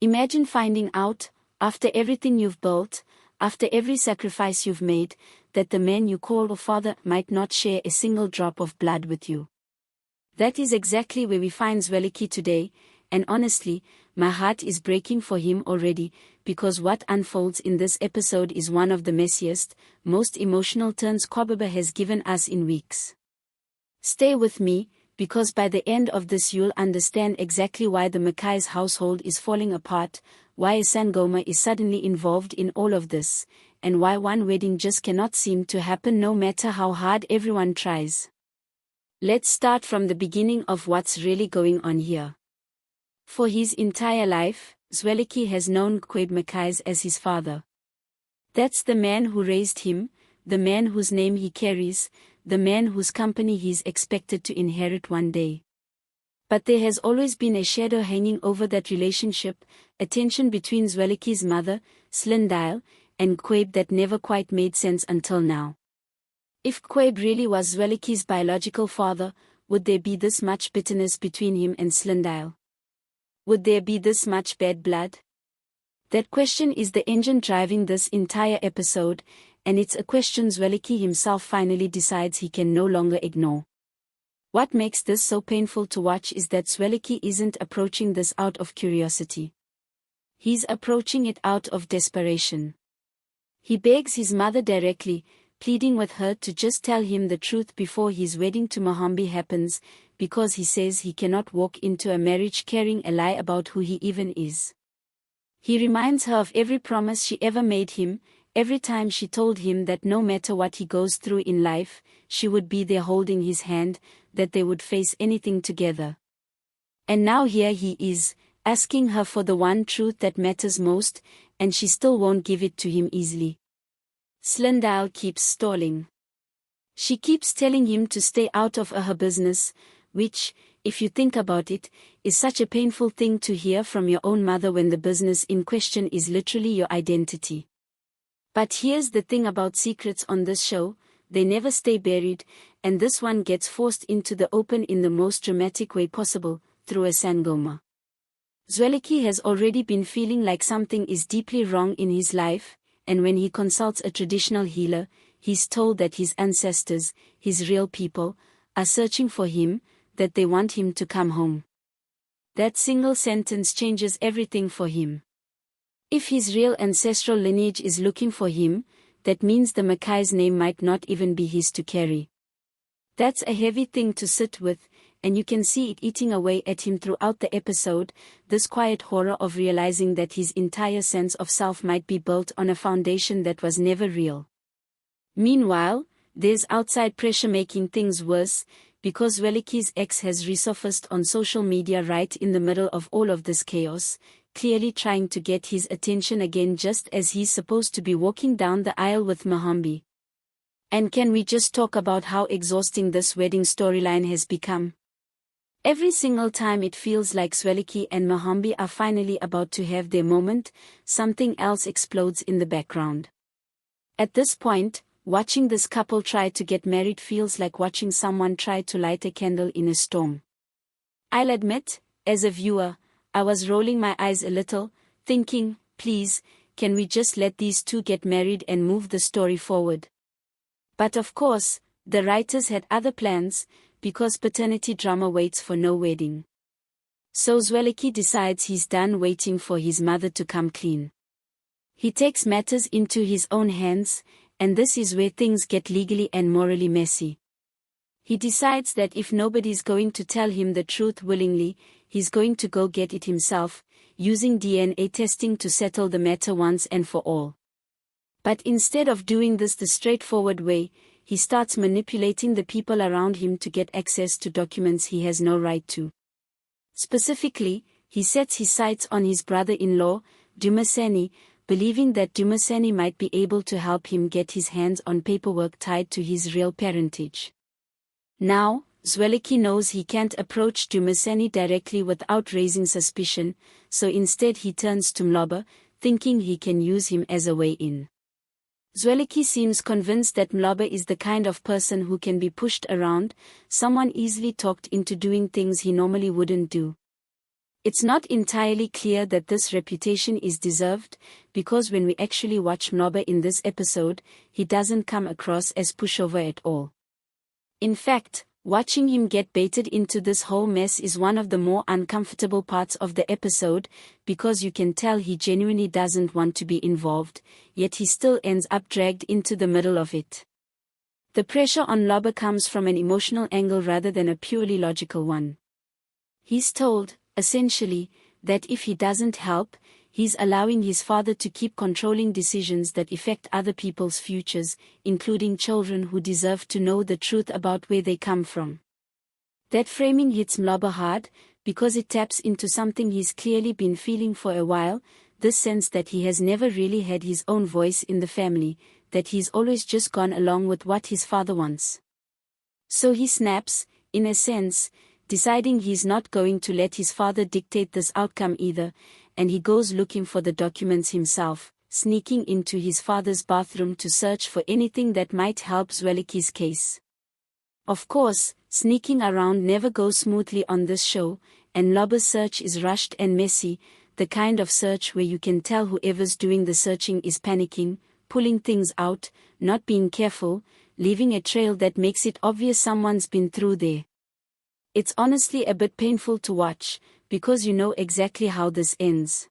Imagine finding out, after everything you've built, after every sacrifice you've made, that the man you call a father might not share a single drop of blood with you. That is exactly where we find Zwelakhe today, and honestly, my heart is breaking for him already, because what unfolds in this episode is one of the messiest, most emotional turns Kwababa has given us in weeks. Stay with me, because by the end of this you'll understand exactly why the Mackay's household is falling apart, why a Sangoma is suddenly involved in all of this, and why one wedding just cannot seem to happen no matter how hard everyone tries. Let's start from the beginning of what's really going on here. For his entire life, Zwelakhe has known Kwababa Mackay as his father. That's the man who raised him, the man whose name he carries, the man whose company he's expected to inherit one day. But there has always been a shadow hanging over that relationship, a tension between Zwelakhe's mother, Zwelakhe, and Kwababa that never quite made sense until now. If Kwababa really was Zwelakhe's biological father, would there be this much bitterness between him and Zwelakhe? Would there be this much bad blood? That question is the engine driving this entire episode, and it's a question Zwelakhe himself finally decides he can no longer ignore. What makes this so painful to watch is that Zwelakhe isn't approaching this out of curiosity. He's approaching it out of desperation. He begs his mother directly, pleading with her to just tell him the truth before his wedding to Mohambi happens, because he says he cannot walk into a marriage carrying a lie about who he even is. He reminds her of every promise she ever made him, every time she told him that no matter what he goes through in life, she would be there holding his hand, that they would face anything together. And now here he is, asking her for the one truth that matters most, and she still won't give it to him easily. Zwelakhe keeps stalling. She keeps telling him to stay out of her business, which, if you think about it, is such a painful thing to hear from your own mother when the business in question is literally your identity. But here's the thing about secrets on this show, they never stay buried, and this one gets forced into the open in the most dramatic way possible, through a Sangoma. Zwelakhe has already been feeling like something is deeply wrong in his life, and when he consults a traditional healer, he's told that his ancestors, his real people, are searching for him, that they want him to come home. That single sentence changes everything for him. If his real ancestral lineage is looking for him, that means the Mackay's name might not even be his to carry. That's a heavy thing to sit with, and you can see it eating away at him throughout the episode, this quiet horror of realizing that his entire sense of self might be built on a foundation that was never real. Meanwhile, there's outside pressure making things worse, because Zwelakhe's ex has resurfaced on social media right in the middle of all of this chaos, clearly trying to get his attention again just as he's supposed to be walking down the aisle with Mohambi. And can we just talk about how exhausting this wedding storyline has become? Every single time it feels like Zwelakhe and Mohambi are finally about to have their moment, something else explodes in the background. At this point, watching this couple try to get married feels like watching someone try to light a candle in a storm. I'll admit, as a viewer, I was rolling my eyes a little, thinking, please, can we just let these two get married and move the story forward? But of course, the writers had other plans, because paternity drama waits for no wedding. So Zwelakhe decides he's done waiting for his mother to come clean. He takes matters into his own hands, and this is where things get legally and morally messy. He decides that if nobody's going to tell him the truth willingly, he's going to go get it himself, using DNA testing to settle the matter once and for all. But instead of doing this the straightforward way, he starts manipulating the people around him to get access to documents he has no right to. Specifically, he sets his sights on his brother-in-law, Dumasani, believing that Dumasani might be able to help him get his hands on paperwork tied to his real parentage. Now, Zwelakhe knows he can't approach Dumasani directly without raising suspicion, so instead he turns to Mloba, thinking he can use him as a way in. Zwelakhe seems convinced that Mloba is the kind of person who can be pushed around, someone easily talked into doing things he normally wouldn't do. It's not entirely clear that this reputation is deserved, because when we actually watch Mloba in this episode, he doesn't come across as pushover at all. In fact, watching him get baited into this whole mess is one of the more uncomfortable parts of the episode, because you can tell he genuinely doesn't want to be involved, yet he still ends up dragged into the middle of it. The pressure on Mloba comes from an emotional angle rather than a purely logical one. He's told, essentially, that if he doesn't help, he's allowing his father to keep controlling decisions that affect other people's futures, including children who deserve to know the truth about where they come from. That framing hits Mloba hard, because it taps into something he's clearly been feeling for a while, this sense that he has never really had his own voice in the family, that he's always just gone along with what his father wants. So he snaps, in a sense, deciding he's not going to let his father dictate this outcome either, and he goes looking for the documents himself, sneaking into his father's bathroom to search for anything that might help Zwelakhe's case. Of course, sneaking around never goes smoothly on this show, and Mloba's search is rushed and messy, the kind of search where you can tell whoever's doing the searching is panicking, pulling things out, not being careful, leaving a trail that makes it obvious someone's been through there. It's honestly a bit painful to watch, because you know exactly how this ends.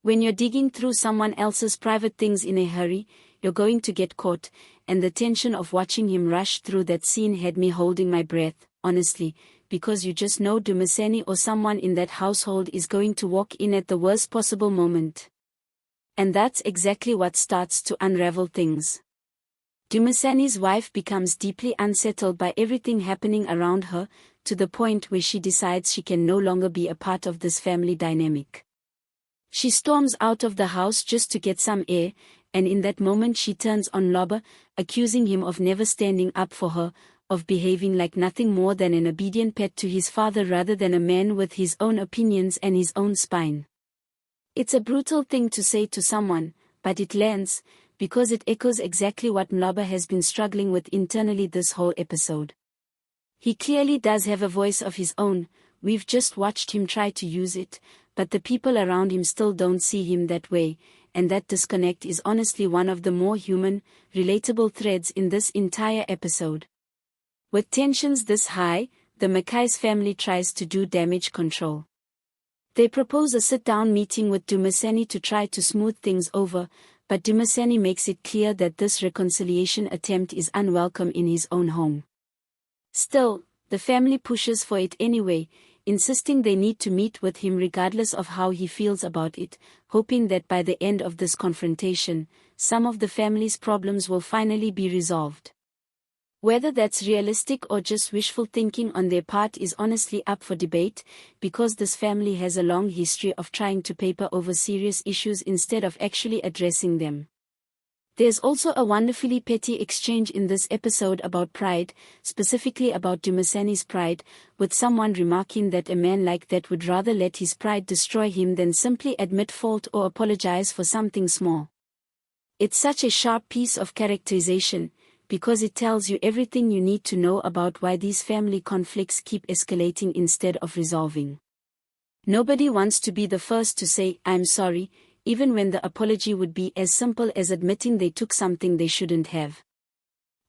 When you're digging through someone else's private things in a hurry, you're going to get caught, and the tension of watching him rush through that scene had me holding my breath, honestly, because you just know Dumisani or someone in that household is going to walk in at the worst possible moment. And that's exactly what starts to unravel things. Dumisani's wife becomes deeply unsettled by everything happening around her, to the point where she decides she can no longer be a part of this family dynamic. She storms out of the house just to get some air, and in that moment she turns on Mloba, accusing him of never standing up for her, of behaving like nothing more than an obedient pet to his father rather than a man with his own opinions and his own spine. It's a brutal thing to say to someone, but it lands, because it echoes exactly what Mloba has been struggling with internally this whole episode. He clearly does have a voice of his own, we've just watched him try to use it, but the people around him still don't see him that way, and that disconnect is honestly one of the more human, relatable threads in this entire episode. With tensions this high, the Mackay's family tries to do damage control. They propose a sit-down meeting with Dumisani to try to smooth things over, but Dumisani makes it clear that this reconciliation attempt is unwelcome in his own home. Still, the family pushes for it anyway, insisting they need to meet with him regardless of how he feels about it, hoping that by the end of this confrontation, some of the family's problems will finally be resolved. Whether that's realistic or just wishful thinking on their part is honestly up for debate, because this family has a long history of trying to paper over serious issues instead of actually addressing them. There's also a wonderfully petty exchange in this episode about pride, specifically about Dumisani's pride, with someone remarking that a man like that would rather let his pride destroy him than simply admit fault or apologize for something small. It's such a sharp piece of characterization, because it tells you everything you need to know about why these family conflicts keep escalating instead of resolving. Nobody wants to be the first to say, "I'm sorry," even when the apology would be as simple as admitting they took something they shouldn't have.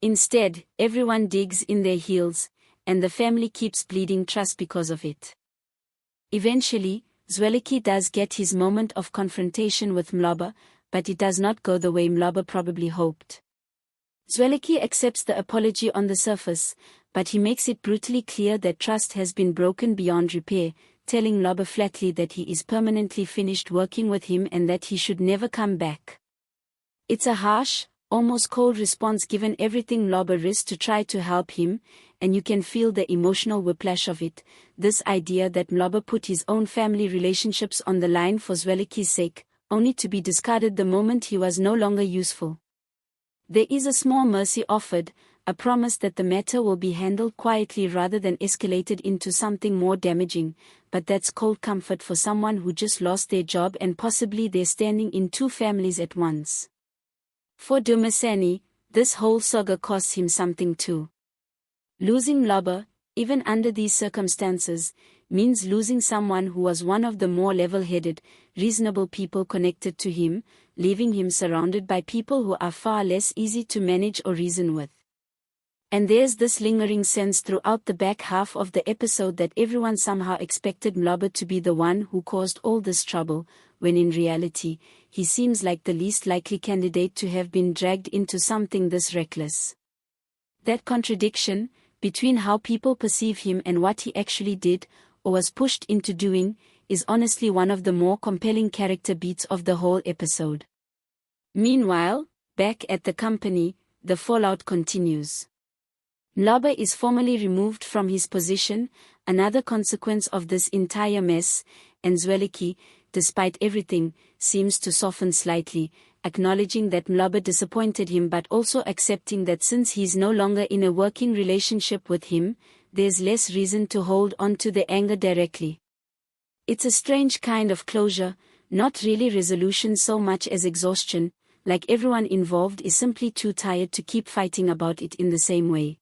Instead, everyone digs in their heels, and the family keeps bleeding trust because of it. Eventually, Zwelakhe does get his moment of confrontation with Mloba, but it does not go the way Mloba probably hoped. Zwelakhe accepts the apology on the surface, but he makes it brutally clear that trust has been broken beyond repair, telling Mloba flatly that he is permanently finished working with him and that he should never come back. It's a harsh, almost cold response given everything Mloba risked to try to help him, and you can feel the emotional whiplash of it, this idea that Mloba put his own family relationships on the line for Zwelakhe's sake, only to be discarded the moment he was no longer useful. There is a small mercy offered, a promise that the matter will be handled quietly rather than escalated into something more damaging, but that's cold comfort for someone who just lost their job and possibly they're standing in two families at once. For Dumisani, this whole saga costs him something too. Losing Mloba, even under these circumstances, means losing someone who was one of the more level-headed, reasonable people connected to him, leaving him surrounded by people who are far less easy to manage or reason with. And there's this lingering sense throughout the back half of the episode that everyone somehow expected Mlobo to be the one who caused all this trouble, when in reality, he seems like the least likely candidate to have been dragged into something this reckless. That contradiction, between how people perceive him and what he actually did, or was pushed into doing, is honestly one of the more compelling character beats of the whole episode. Meanwhile, back at the company, the fallout continues. Mlobo is formally removed from his position, another consequence of this entire mess, and Zwelakhe, despite everything, seems to soften slightly, acknowledging that Mlobo disappointed him but also accepting that since he's no longer in a working relationship with him, there's less reason to hold on to the anger directly. It's a strange kind of closure, not really resolution so much as exhaustion, like everyone involved is simply too tired to keep fighting about it in the same way.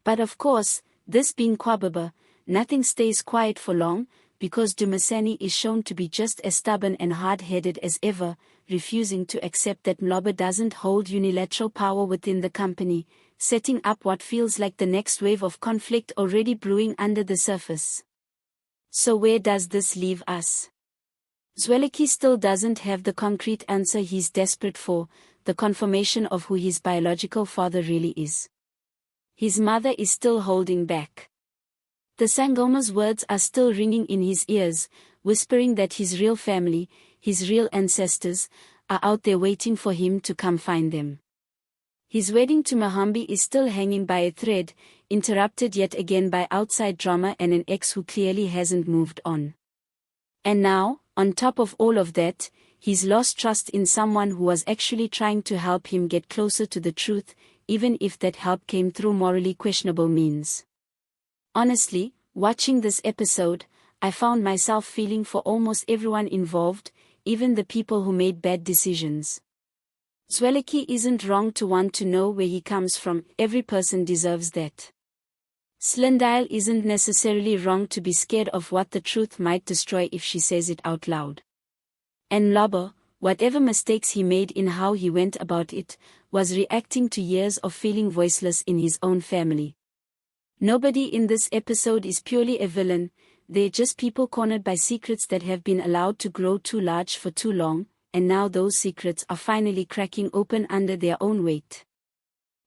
But of course, this being Kwababa, nothing stays quiet for long, because Dumasani is shown to be just as stubborn and hard-headed as ever, refusing to accept that Mlobo doesn't hold unilateral power within the company, setting up what feels like the next wave of conflict already brewing under the surface. So where does this leave us? Zwelakhe still doesn't have the concrete answer he's desperate for, the confirmation of who his biological father really is. His mother is still holding back. The Sangoma's words are still ringing in his ears, whispering that his real family, his real ancestors, are out there waiting for him to come find them. His wedding to Mahambi is still hanging by a thread, interrupted yet again by outside drama and an ex who clearly hasn't moved on. And now, on top of all of that, he's lost trust in someone who was actually trying to help him get closer to the truth, even if that help came through morally questionable means. Honestly, watching this episode, I found myself feeling for almost everyone involved, even the people who made bad decisions. Zwelakhe isn't wrong to want to know where he comes from, every person deserves that. Slendile isn't necessarily wrong to be scared of what the truth might destroy if she says it out loud. And Mlobo, whatever mistakes he made in how he went about it, was reacting to years of feeling voiceless in his own family. Nobody in this episode is purely a villain, they're just people cornered by secrets that have been allowed to grow too large for too long, and now those secrets are finally cracking open under their own weight.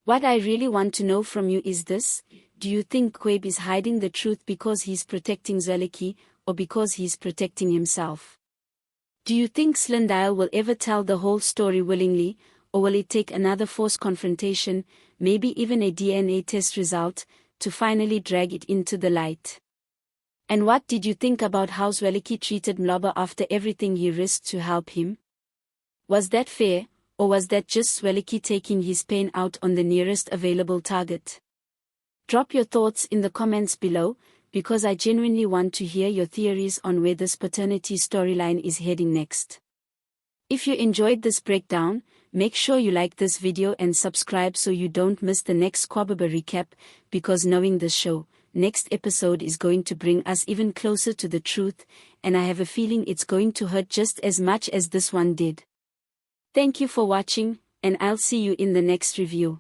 What I really want to know from you is this: do you think Kwab is hiding the truth because he's protecting Zwelakhe, or because he's protecting himself? Do you think Slendile will ever tell the whole story willingly, or will it take another forced confrontation, maybe even a DNA test result, to finally drag it into the light? And what did you think about how Zwelakhe treated Mlobo after everything he risked to help him? Was that fair, or was that just Zwelakhe taking his pain out on the nearest available target? Drop your thoughts in the comments below, because I genuinely want to hear your theories on where this paternity storyline is heading next. If you enjoyed this breakdown, make sure you like this video and subscribe so you don't miss the next Kwababa recap, because knowing this show, next episode is going to bring us even closer to the truth, and I have a feeling it's going to hurt just as much as this one did. Thank you for watching, and I'll see you in the next review.